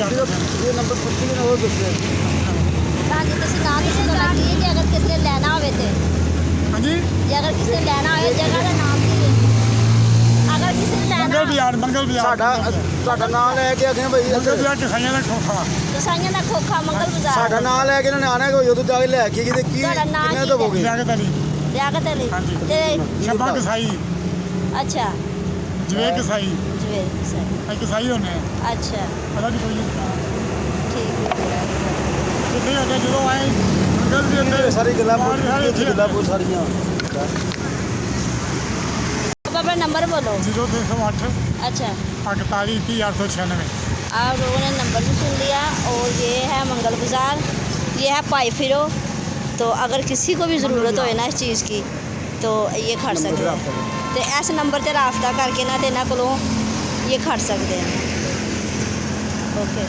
ਇਹ ਨੰਬਰ 25 ਨੇ ਉਹ ਦੱਸਿਆ ਤੁਹਾਨੂੰ ਤੁਸੀਂ ਨਾ ਕਿਸੇ ਨੂੰ ਲੱਗੀ ਜੇ ਅਗਰ ਕਿਸੇ ਨੇ ਲੈਣਾ ਹੋਵੇ ਤੇ ਹਾਂਜੀ ਜੇ ਅਗਰ ਕਿਸੇ ਨੇ ਲੈਣਾ ਹੋਵੇ ਜਗ੍ਹਾ ਦਾ ਨਾਮ ਕੀ ਹੈ ਅਗਰ ਕਿਸੇ ਨੇ ਲੈਣਾ ਮੰਗਲ ਬਾਜ਼ਾਰ ਸਾਡਾ ਨਾਮ ਲੈ ਕੇ ਆਖੇ ਭਾਈ ਮੰਗਲ ਬਾਜ਼ਾਰ ਟਖਾਈਆਂ ਦਾ ਠੋਖਾ ਦਸਾਈਆਂ ਦਾ ਖੋਖਾ ਮੰਗਲ ਬਾਜ਼ਾਰ ਸਾਡਾ ਨਾਮ ਲੈ ਕੇ ਇਹਨਾਂ ਨੇ ਆਣਾ ਕਿ ਉਦੋਂ ਜਾ ਕੇ ਲੈ ਕੇ ਕਿਤੇ ਕੀ ਤੁਹਾਡਾ ਨਾਂ ਕਿੰਨੇ ਕੀ ਦਵੋਗੇ ਲਿਆਕਤ ਅਲੀ ਲਿਆਕਤ ਅਲੀ ਹਾਂਜੀ। ਤੇ ਸ਼ੱਬਾ ਕਸਾਈ ਅੱਛਾ ਜਵੇ ਕਸਾਈ ਜਵੇਦ ਸਰ ਅਸੀਂ ਕਸਾਈ ਹੁੰਦੇ ਆ ਅੱਛਾ ਪਤਾ ਨਹੀਂ ਕੋਈ ਠੀਕ ਹੈ ਕਿੱਥੇ ਅੱਗੇ ਜਦੋਂ ਆਏ ਮੰਗਲ ਦੇ ਅੰਦਰ ਸਾਰੀ ਗੱਲਾਂ ਬਹੁਤ ਸਾਰੀਆਂ अपना नंबर बोलो 0308 अच्छा 48 30 896 आप लोगों ने नंबर भी सुन लिया और ये है मंगल बाज़ार ये है पाई फिरो तो अगर किसी को भी ज़रूरत हो ना इस चीज़ की तो ये खड़ सकते हैं तो इस नंबर पर राबता करके ना तो इन्हों को ये खड़ सकते हैं ओके